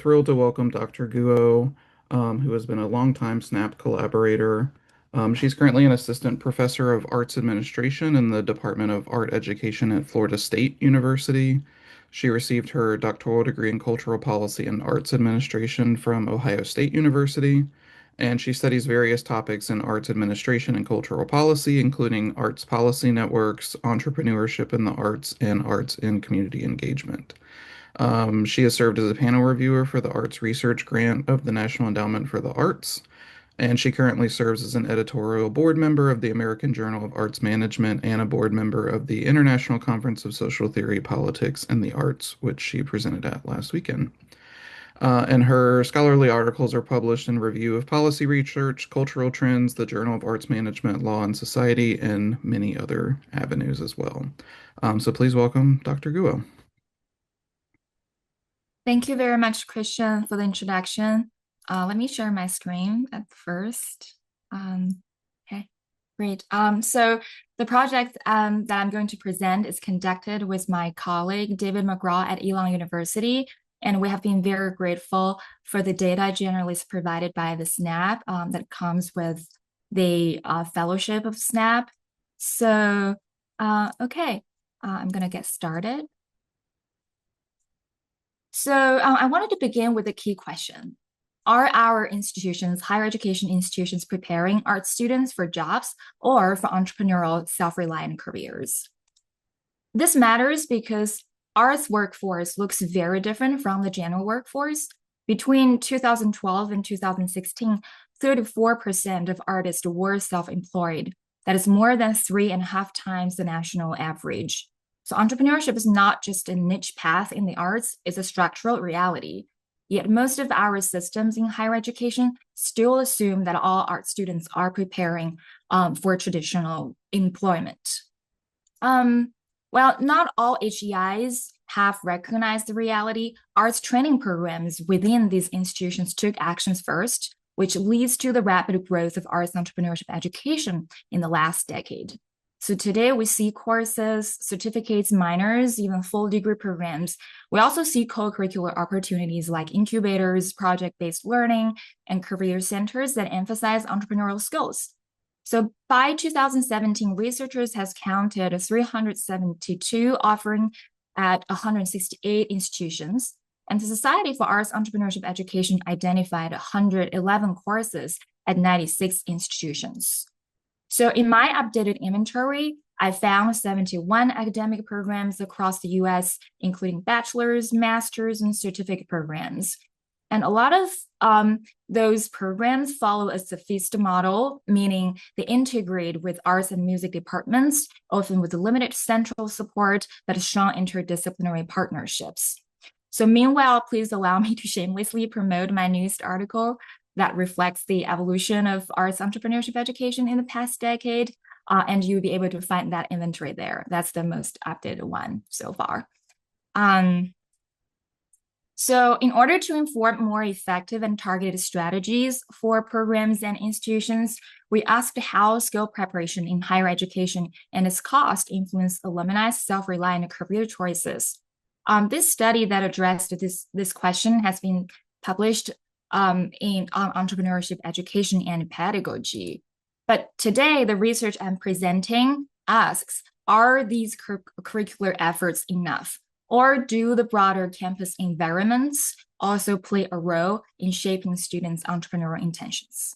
thrilled to welcome Dr. Guo, who has been a longtime SNAAP collaborator. She's currently an assistant professor of arts administration in the Department of Art Education at Florida State University. She received her doctoral degree in cultural policy and arts administration from Ohio State University, and she studies various topics in arts administration and cultural policy, including arts policy networks, entrepreneurship in the arts, and arts and community engagement. She has served as a panel reviewer for the Arts Research Grant of the National Endowment for the Arts, and she currently serves as an editorial board member of the American Journal of Arts Management and a board member of the International Conference of Social Theory, Politics, and the Arts, which she presented at last weekend. And her scholarly articles are published in Review of Policy Research, Cultural Trends, the Journal of Arts Management, Law and Society, and many other avenues as well. So please welcome Dr. Guo. Thank you very much, Christian, for the introduction. Let me share my screen at first. Okay, great. So the project that I'm going to present is conducted with my colleague, David McGraw at Elon University, and we have been very grateful for the data generally provided by the SNAAP that comes with the fellowship of SNAAP. So, okay, I'm gonna get started. So I wanted to begin with a key question. Are our institutions, higher education institutions, preparing art students for jobs or for entrepreneurial, self-reliant careers? This matters because arts workforce looks very different from the general workforce. Between 2012 and 2016, 34% of artists were self-employed. That is more than 3.5 times the national average. So entrepreneurship is not just a niche path in the arts, it's a structural reality. Yet most of our systems in higher education still assume that all art students are preparing for traditional employment. Well, not all HEIs have recognized the reality. Arts training programs within these institutions took actions first, which leads to the rapid growth of arts entrepreneurship education in the last decade. So today we see courses, certificates, minors, even full degree programs. We also see co-curricular opportunities like incubators, project-based learning, and career centers that emphasize entrepreneurial skills. So by 2017, researchers has counted 372 offering at 168 institutions, and the Society for Arts Entrepreneurship Education identified 111 courses at 96 institutions. So in my updated inventory, I found 71 academic programs across the US, including bachelor's, master's, and certificate programs. And a lot of those programs follow a SOPHIST model, meaning they integrate with arts and music departments, often with limited central support, but strong interdisciplinary partnerships. So meanwhile, please allow me to shamelessly promote my newest article that reflects the evolution of arts entrepreneurship education in the past decade. And you'll be able to find that inventory there. That's the most updated one so far. So in order to inform more effective and targeted strategies for programs and institutions, we asked how skill preparation in higher education and its cost influence alumni's self-reliant career choices. This study that addressed this question has been published in entrepreneurship education and pedagogy. But today, the research I'm presenting asks, are these curricular efforts enough? Or do the broader campus environments also play a role in shaping students' entrepreneurial intentions?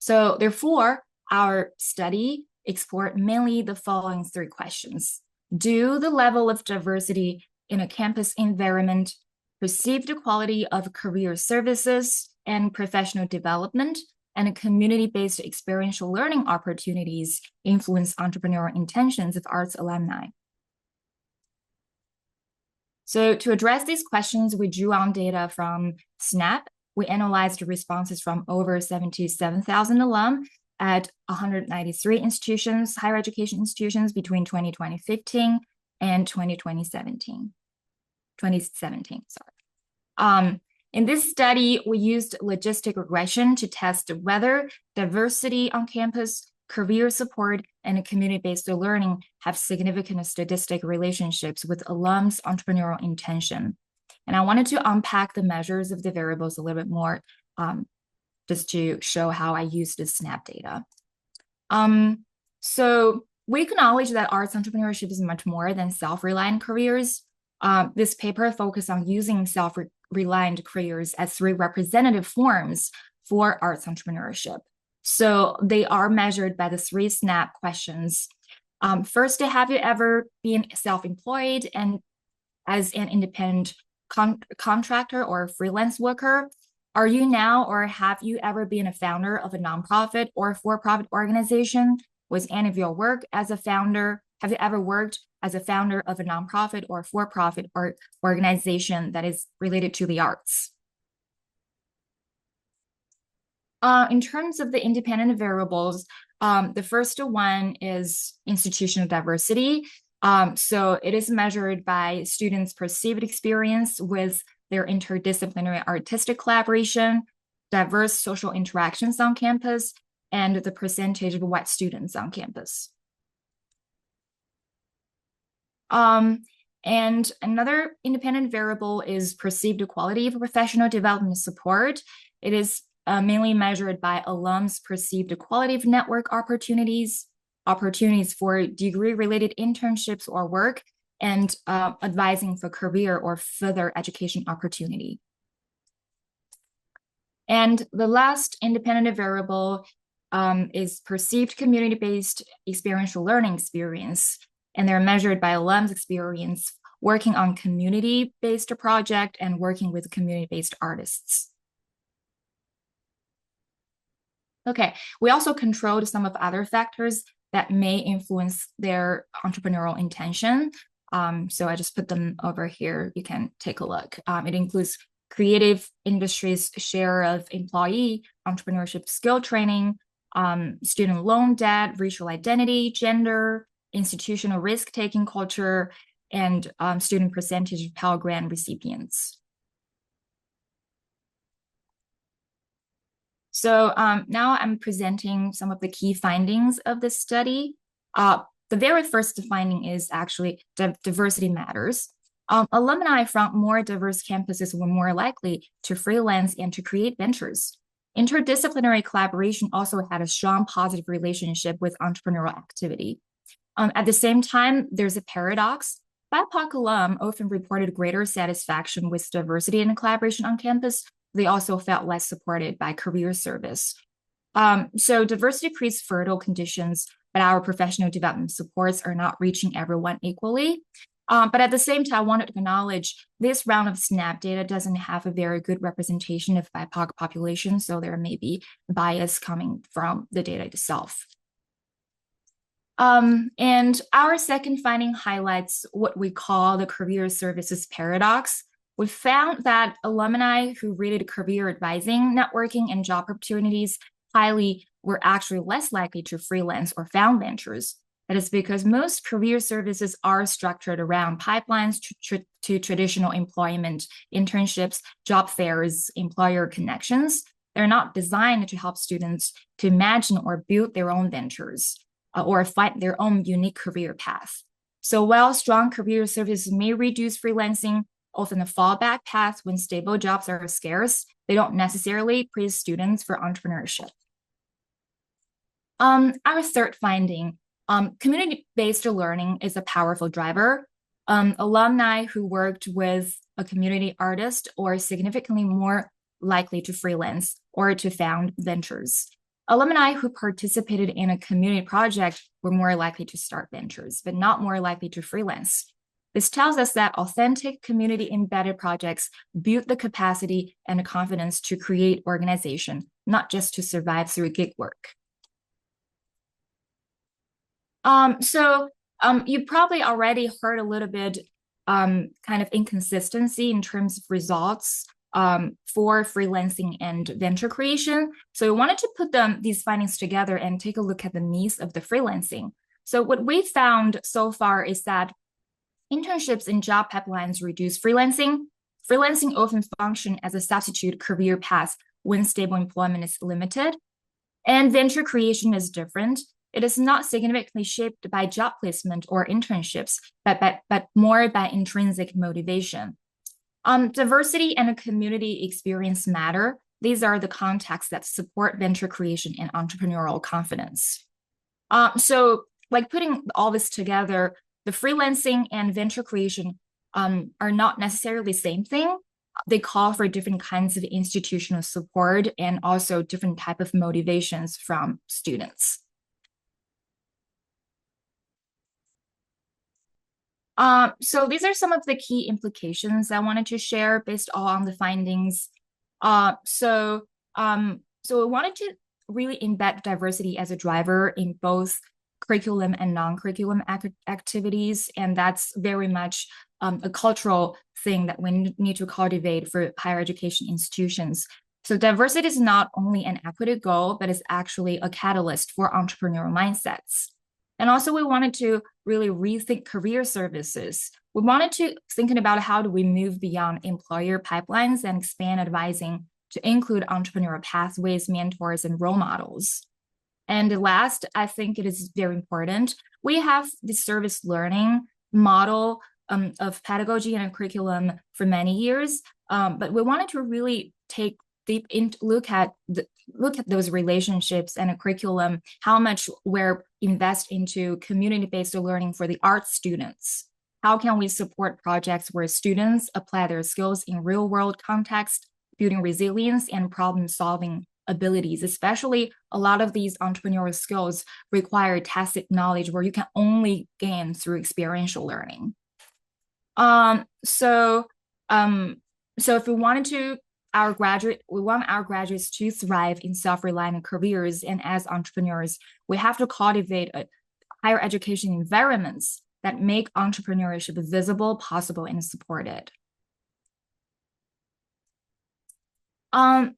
So therefore, our study explored mainly the following 3 questions. Do the level of diversity in a campus environment, perceived quality of career services and professional development, and community-based experiential learning opportunities influence entrepreneurial intentions of arts alumni? So to address these questions, we drew on data from SNAAP. We analyzed responses from over 77,000 alum at 193 institutions, higher education institutions between 2015 and 2017. In this study, we used logistic regression to test whether diversity on campus, career support, and community-based learning have significant statistic relationships with alums' entrepreneurial intention. And I wanted to unpack the measures of the variables a little bit more, just to show how I use the SNAAP data. So we acknowledge that arts entrepreneurship is much more than self-reliant careers. This paper focused on using self-reliant careers as 3 representative forms for arts entrepreneurship. So they are measured by the 3 SNAAP questions. First, have you ever been self-employed and as an independent contractor or freelance worker? Are you now, or have you ever been a founder of a nonprofit or for-profit organization? Was any of your work as a founder? Have you ever worked as a founder of a nonprofit or for-profit organization that is related to the arts? In terms of the independent variables, the first one is institutional diversity. So it is measured by students' perceived experience with their interdisciplinary artistic collaboration, diverse social interactions on campus, and the percentage of white students on campus. And another independent variable is perceived quality of professional development support. It is mainly measured by alums' perceived quality of network opportunities for degree-related internships or work, and advising for career or further education opportunity. And the last independent variable is perceived community-based experiential learning experience, and they're measured by alums' experience working on community-based project and working with community-based artists. Okay, we also controlled some of other factors that may influence their entrepreneurial intention. So I just put them over here. You can take a look. It includes creative industries' share of employee entrepreneurship skill training, student loan debt, racial identity, gender, institutional risk-taking culture, and student percentage of Pell Grant recipients. So now I'm presenting some of the key findings of this study. The very first finding is actually diversity matters. Alumni from more diverse campuses were more likely to freelance and to create ventures. Interdisciplinary collaboration also had a strong positive relationship with entrepreneurial activity. At the same time, there's a paradox. BIPOC alum often reported greater satisfaction with diversity and collaboration on campus. They also felt less supported by career service. So diversity creates fertile conditions, but our professional development supports are not reaching everyone equally. But at the same time, I wanted to acknowledge this round of SNAAP data doesn't have a very good representation of BIPOC population, so there may be bias coming from the data itself. And our second finding highlights what we call the career services paradox. We found that alumni who rated career advising, networking, and job opportunities highly were actually less likely to freelance or found ventures. That is because most career services are structured around pipelines to traditional employment, internships, job fairs, employer connections. They're not designed to help students to imagine or build their own ventures or find their own unique career path. So while strong career services may reduce freelancing, often a fallback path when stable jobs are scarce, they don't necessarily prepare students for entrepreneurship. Our third finding, community-based learning is a powerful driver. Alumni who worked with a community artist are significantly more likely to freelance or to found ventures. Alumni who participated in a community project were more likely to start ventures, but not more likely to freelance. This tells us that authentic community-embedded projects build the capacity and the confidence to create organization, not just to survive through gig work. You probably already heard a little bit kind of inconsistency in terms of results for freelancing and venture creation. So we wanted to put these findings together and take a look at the needs of the freelancing. So what we found so far is that internships and job pipelines reduce freelancing. Freelancing often function as a substitute career path when stable employment is limited. And venture creation is different. It is not significantly shaped by job placement or internships, but more by intrinsic motivation. Diversity and community experience matter. These are the contexts that support venture creation and entrepreneurial confidence. So, like putting all this together, the freelancing and venture creation are not necessarily the same thing. They call for different kinds of institutional support and also different type of motivations from students. So these are some of the key implications I wanted to share based on the findings. So we wanted to really embed diversity as a driver in both curriculum and non-curriculum activities, and that's very much a cultural thing that we need to cultivate for higher education institutions. So diversity is not only an equity goal, but it's actually a catalyst for entrepreneurial mindsets. And also we wanted to really rethink career services. We wanted to thinking about how do we move beyond employer pipelines and expand advising to include entrepreneurial pathways, mentors, and role models. And last, I think it is very important. We have the service learning model of pedagogy and curriculum for many years, but we wanted to really take deep into look at those relationships and a curriculum, how much we're invest into community-based learning for the art students. How can we support projects where students apply their skills in real-world context, building resilience and problem-solving abilities, especially a lot of these entrepreneurial skills require tacit knowledge where you can only gain through experiential learning. So if we wanted to we want our graduates to thrive in self-reliant careers and as entrepreneurs, we have to cultivate higher education environments that make entrepreneurship visible, possible, and supported.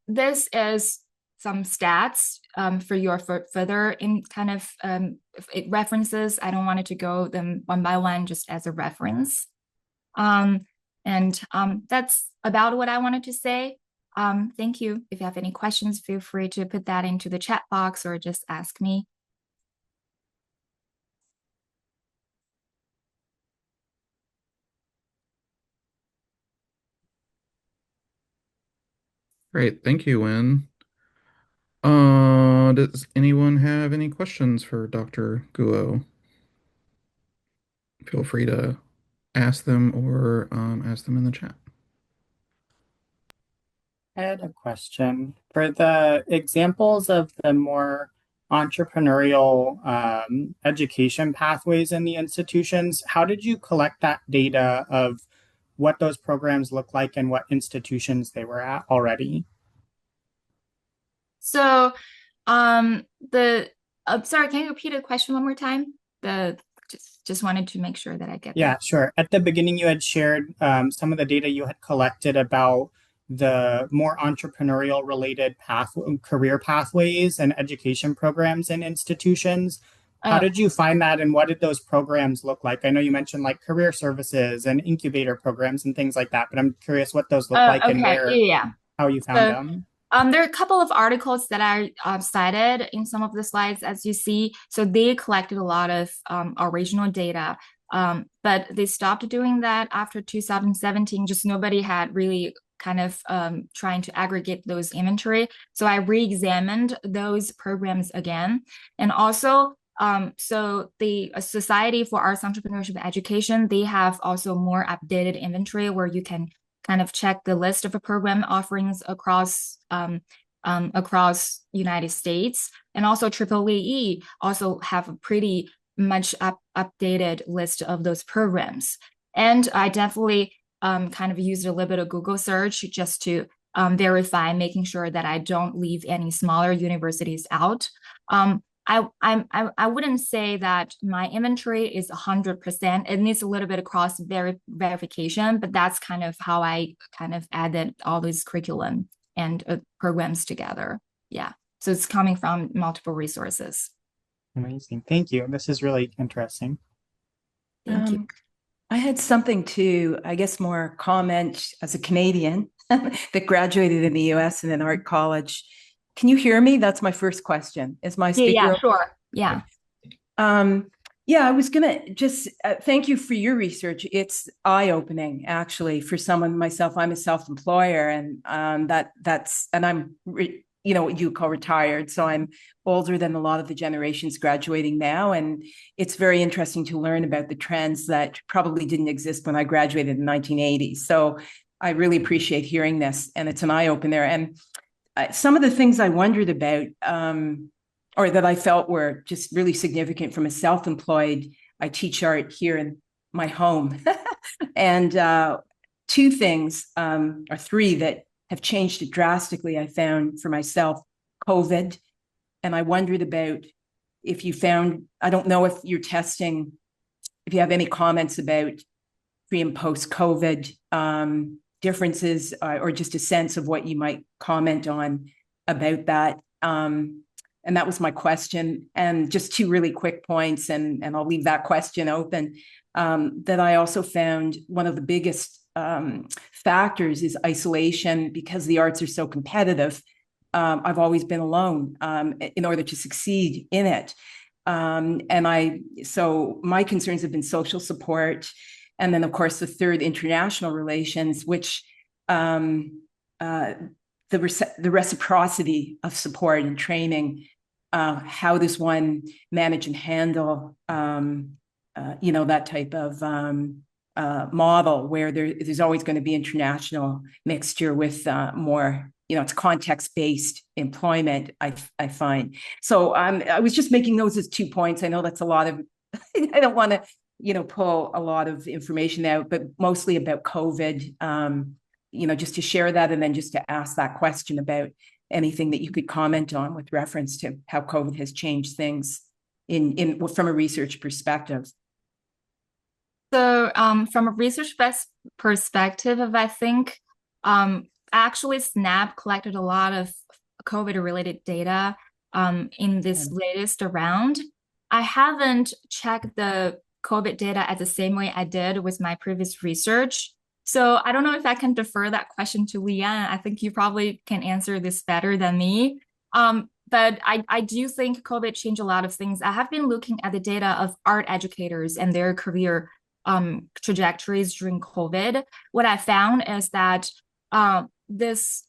This is some stats for your further in kind of references. I don't want it to go them one by one, just as a reference. That's about what I wanted to say. Thank you. If you have any questions, feel free to put that into the chat box or just ask me. Great. Thank you, Wen. Does anyone have any questions for Dr. Guo? Feel free to ask them or ask them in the chat. I had a question. For the examples of the more entrepreneurial education pathways in the institutions, how did you collect that data of what those programs look like and what institutions they were at already? So, sorry, can you repeat the question one more time? Just wanted to make sure that I get Yeah, that. sure. At the beginning, you had shared some of the data you had collected about the more entrepreneurial related career pathways and education programs in institutions. How did you find that and what did those programs look like? I know you mentioned like career services and incubator programs and things like that, but I'm curious what those look like and how you found them. There are a couple of articles that I cited in some of the slides, as you see. So they collected a lot of original data, but they stopped doing that after 2017. Just nobody had really kind of trying to aggregate those inventory. So I re-examined those programs again. And also, so the Society for Arts Entrepreneurship Education, they have also more updated inventory where you can kind of check the list of program offerings across United States, and also EEE also have a pretty much updated list of those programs. And I definitely kind of used a little bit of Google search just to verify, making sure that I don't leave any smaller universities out. I wouldn't say that my inventory is 100%. It needs a little bit of cross verification, but that's kind of how I kind of added all these curriculum and programs together. Yeah. So it's coming from multiple resources. Amazing. Thank you. This is really interesting. Thank you. I had something to, I guess, more comment as a Canadian that graduated in the US in an art college. Can you hear me? That's my first question. Is my speaker? Yeah, sure. Yeah. Yeah, I was gonna just thank you for your research. It's eye-opening, actually, for someone myself. I'm a self-employer, and that's and you know what you call retired, so I'm older than a lot of the generations graduating now, and it's very interesting to learn about the trends that probably didn't exist when I graduated in 1980. So I really appreciate hearing this, and it's an eye-opener. And some of the things I wondered about, or that I felt were just really significant from a self-employed, I teach art here in my home. And two things, or three, that have changed it drastically, I found for myself: COVID. And I wondered about if you found, I don't know if you're testing, if you have any comments about pre and post COVID differences, or just a sense of what you might comment on about that. And that was my question. And just two really quick points, and I'll leave that question open. That I also found one of the biggest factors is isolation, because the arts are so competitive. I've always been alone in order to succeed in it. So my concerns have been social support. And then, of course, the third, international relations, which the reciprocity of support and training. How does one manage and handle, that type of model where there's always going to be international mixture with more, it's context-based employment, I find. So I was just making those as 2 points. I know that's a lot of, I don't want to, pull a lot of information out, but mostly about COVID, just to share that, and then just to ask that question about anything that you could comment on with reference to how COVID has changed things from a research perspective. So from a research perspective, I think actually SNAAP collected a lot of COVID-related data in this latest round. I haven't checked the COVID data as the same way I did with my previous research. So I don't know if I can defer that question to Leanne. I think you probably can answer this better than me. But I do think COVID changed a lot of things. I have been looking at the data of art educators and their career trajectories during COVID. What I found is that this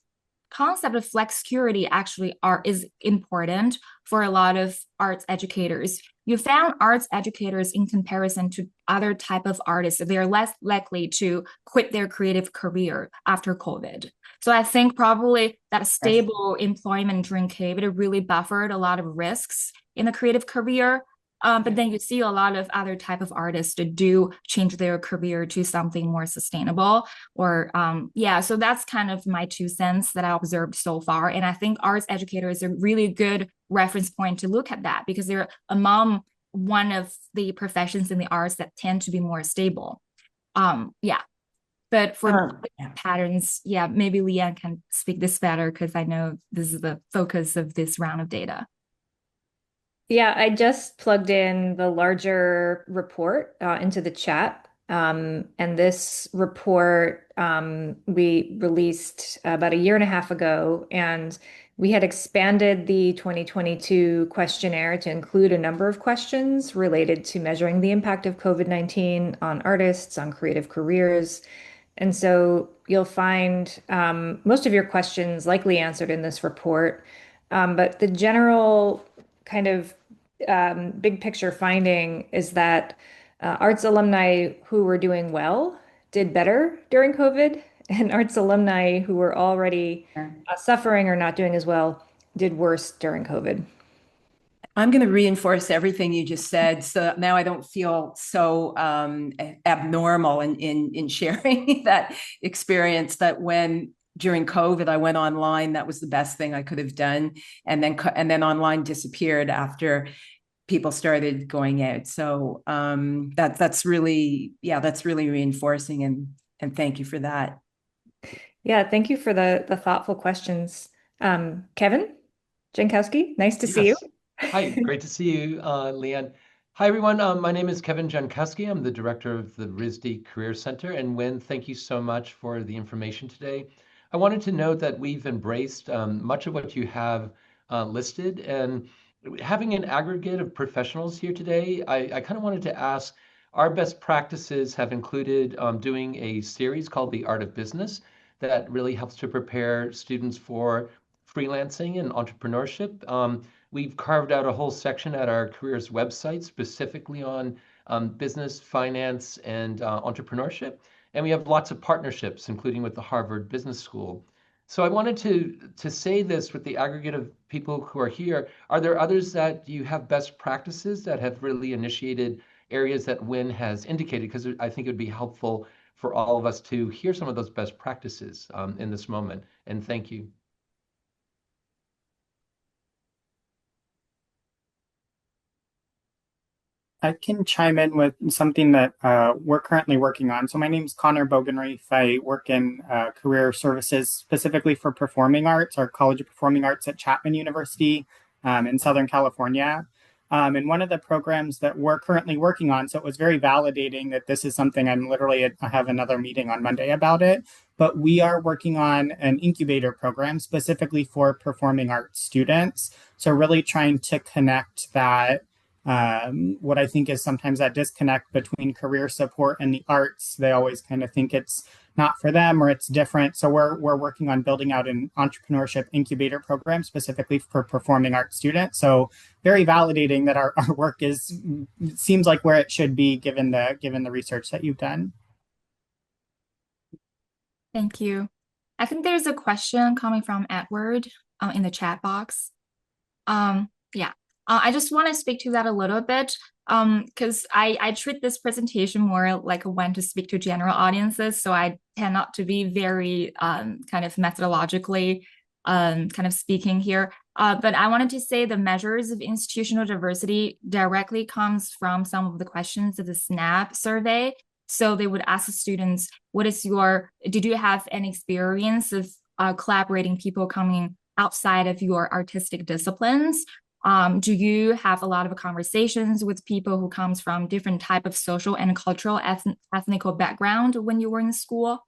concept of flexicurity actually is important for a lot of arts educators. You found arts educators, in comparison to other type of artists, they're less likely to quit their creative career after COVID. So I think probably that stable employment during COVID really buffered a lot of risks in the creative career. But then you see a lot of other type of artists that do change their career to something more sustainable, or so that's kind of my 2 cents that I observed so far. And I think arts educators are a really good reference point to look at that, because they're among one of the professions in the arts that tend to be more stable. But for patterns, maybe Leanne can speak this better, because I know this is the focus of this round of data. Yeah, I just plugged in the larger report into the chat. And this report we released about a year and a half ago, and we had expanded the 2022 questionnaire to include a number of questions related to measuring the impact of COVID-19 on artists, on creative careers. And so you'll find most of your questions likely answered in this report. But the general kind of big picture finding is that arts alumni who were doing well did better during COVID, and arts alumni who were already suffering or not doing as well did worse during COVID. I'm going to reinforce everything you just said, so now I don't feel so abnormal in sharing that experience, that when during COVID I went online, that was the best thing I could have done, and then online disappeared after people started going out. So that's really reinforcing, and thank you for that. Yeah, thank you for the thoughtful questions. Kevin Jankowski, nice to see you. Hi, great to see you, Leanne. Hi, everyone. My name is Kevin Jankowski. I'm the director of the RISD Career Center. And Wen, thank you so much for the information today. I wanted to note that we've embraced much of what you have listed. And having an aggregate of professionals here today, I kind of wanted to ask, our best practices have included doing a series called The Art of Business that really helps to prepare students for freelancing and entrepreneurship. We've carved out a whole section at our careers website specifically on business, finance, and entrepreneurship. And we have lots of partnerships, including with the Harvard Business School. So I wanted to say this with the aggregate of people who are here. Are there others that you have best practices that have really initiated areas that Wen has indicated? Because I think it would be helpful for all of us to hear some of those best practices in this moment. And thank you. I can chime in with something that we're currently working on. So my name is Connor Bogenreef. I work in career services specifically for performing arts, or College of Performing Arts at Chapman University in Southern California. And one of the programs that we're currently working on, so it was very validating that this is something I have another meeting on Monday about it, but we are working on an incubator program specifically for performing arts students. So really trying to connect that what I think is sometimes that disconnect between career support and the arts. They always kind of think it's not for them or it's different. So we're working on building out an entrepreneurship incubator program specifically for performing arts students. So very validating that our work seems like where it should be given the research that you've done. Thank you. I think there's a question coming from Edward in the chat box. Yeah. I just want to speak to that a little bit because I treat this presentation more like when to speak to general audiences. So I tend not to be very kind of methodologically kind of speaking here. But I wanted to say the measures of institutional diversity directly comes from some of the questions of the SNAAP survey. So they would ask the students, did you have any experience of collaborating people coming outside of your artistic disciplines? Do you have a lot of conversations with people who comes from different type of social and cultural ethnical background when you were in school?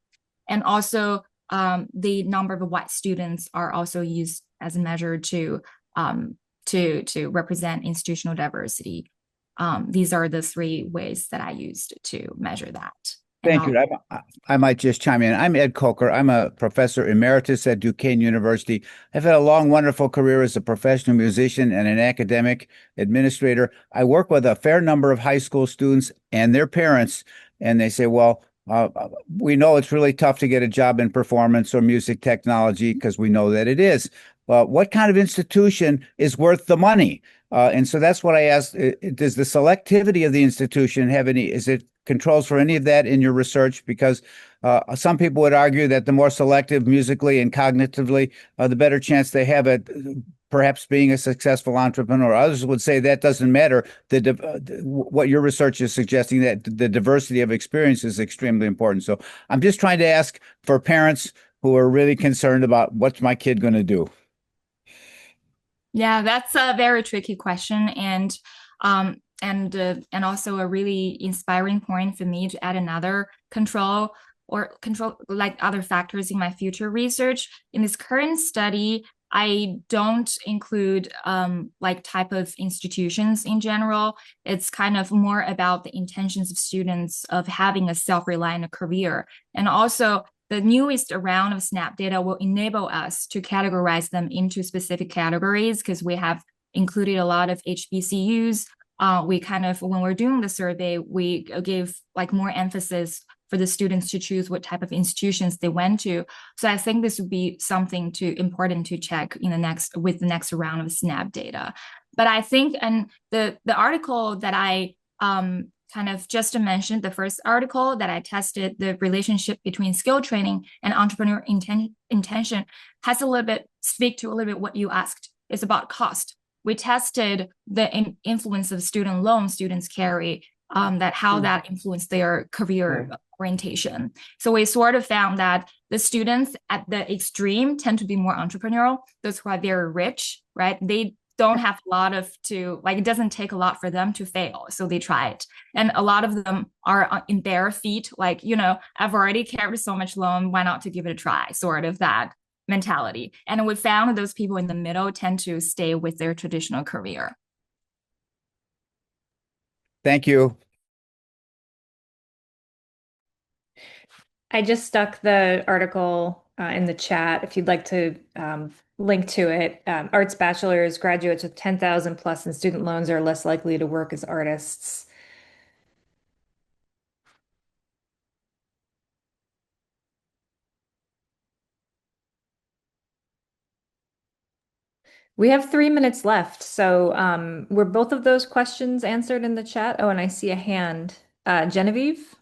And also the number of white students are also used as a measure to represent institutional diversity. These are the three ways that I used to measure that. Thank you. I might just chime in. I'm Ed Coker. I'm a professor emeritus at Duquesne University. I've had a long, wonderful career as a professional musician and an academic administrator. I work with a fair number of high school students and their parents, and they say, well, we know it's really tough to get a job in performance or music technology because we know that it is. Well, what kind of institution is worth the money? And so that's what I asked. Does the selectivity of the institution is it controls for any of that in your research? Because some people would argue that the more selective musically and cognitively, the better chance they have at perhaps being a successful entrepreneur. Others would say that doesn't matter. What your research is suggesting, that the diversity of experience is extremely important. So I'm just trying to ask for parents who are really concerned about what's my kid going to do. Yeah, that's a very tricky question, and also a really inspiring point for me to add another control like other factors in my future research. In this current study, I don't include like type of institutions in general. It's kind of more about the intentions of students of having a self-reliant career, and also the newest round of SNAAP data will enable us to categorize them into specific categories because we have included a lot of HBCUs. We kind of, when we're doing the survey, we give like more emphasis for the students to choose what type of institutions they went to. So I think this would be something important to check with the next round of SNAAP data. But I think, and the article that I kind of just to mention, the first article that I tested the relationship between skill training and entrepreneur intention has speak to a little bit what you asked. It's about cost. We tested the influence of student loan students carry, how that influenced their career orientation. So we sort of found that the students at the extreme tend to be more entrepreneurial. Those who are very rich, right? They don't have a lot it doesn't take a lot for them to fail. So they try it. And a lot of them are in bare feet, I've already carried so much loan, why not to give it a try? Sort of that mentality. And we found those people in the middle tend to stay with their traditional career. Thank you. I just stuck the article in the chat if you'd like to link to it. Arts bachelors, graduates with 10,000 plus in student loans are less likely to work as artists. We have 3 minutes left. So were both of those questions answered in the chat? Oh, and I see a hand. Genevieve?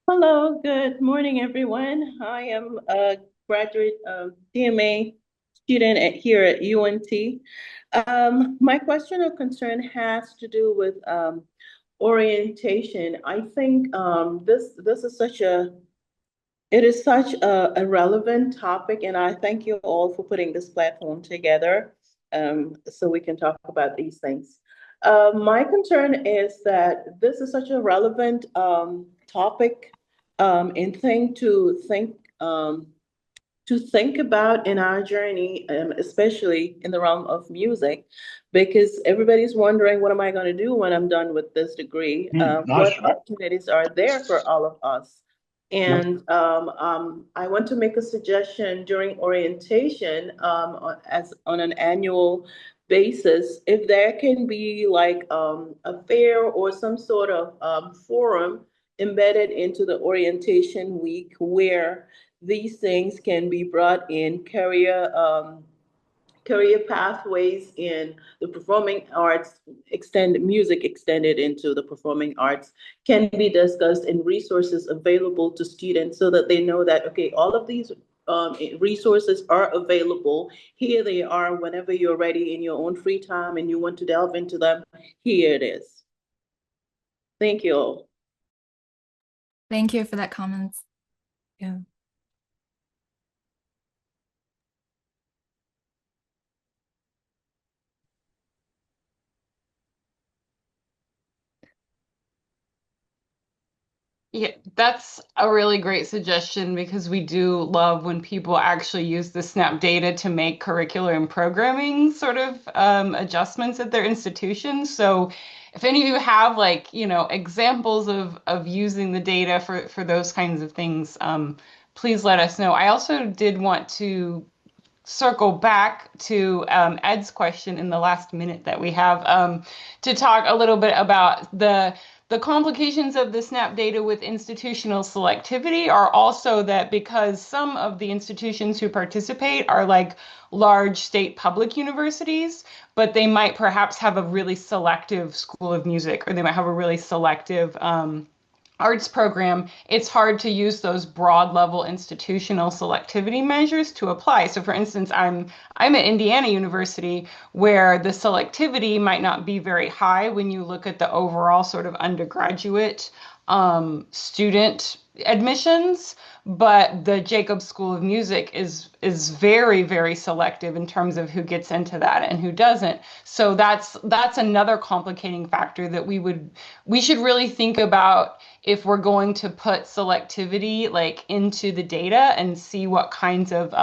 Hello, good morning, everyone. I am a graduate DMA student here at UNT. My question or concern has to do with orientation. I think this is such a relevant topic, and I thank you all for putting this platform together so we can talk about these things. My concern is that this is such a relevant topic and thing to think about in our journey, especially in the realm of music, because everybody's wondering, what am I going to do when I'm done with this degree? What opportunities are there for all of us? And I want to make a suggestion during orientation as on an annual basis, if there can be like a fair or some sort of forum embedded into the orientation week where these things can be brought in, career pathways in the performing arts, music extended into the performing arts can be discussed, and resources available to students so that they know that, okay, all of these resources are available. Here they are whenever you're ready in your own free time and you want to delve into them. Here it is. Thank you all. Thank you for that comment. Yeah. Yeah, that's a really great suggestion because we do love when people actually use the SNAP data to make curricular and programming sort of adjustments at their institutions. So if any of you have like, examples of using the data for those kinds of things, please let us know. I also did want to circle back to Ed's question in the last minute that we have to talk a little bit about the complications of the SNAP data with institutional selectivity are also that because some of the institutions who participate are like large state public universities, but they might perhaps have a really selective school of music, or they might have a really selective arts program, it's hard to use those broad level institutional selectivity measures to apply. So for instance, I'm at Indiana University where the selectivity might not be very high when you look at the overall sort of undergraduate student admissions, but the Jacobs School of Music is very, very selective in terms of who gets into that and who doesn't. So that's another complicating factor that we should really think about if we're going to put selectivity like into the data and see what kinds of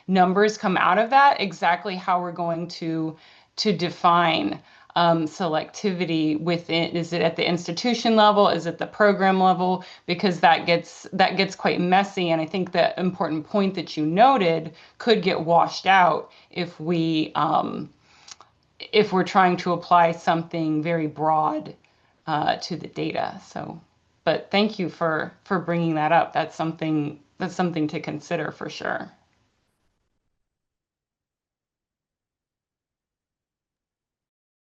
numbers come out of that, exactly how we're going to define selectivity within. Is it at the institution level? Is it the program level? Because that gets quite messy. And I think the important point that you noted could get washed out if we're trying to apply something very broad to the data. So, but thank you for bringing that up. That's something to consider for sure.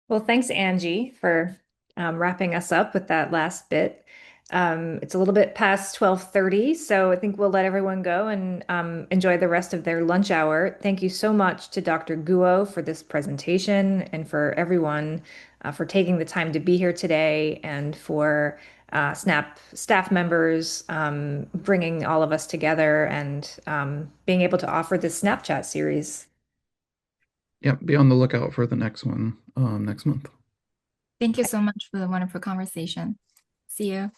Well, thanks, Angie, for wrapping us up with that last bit. It's a little bit past 12:30, so I think we'll let everyone go and enjoy the rest of their lunch hour. Thank you so much to Dr. Guo for this presentation and for everyone for taking the time to be here today, and for SNAP staff members bringing all of us together and being able to offer this Snapchat series. Yep, be on the lookout for the next one next month. Thank you so much for the wonderful conversation. See you.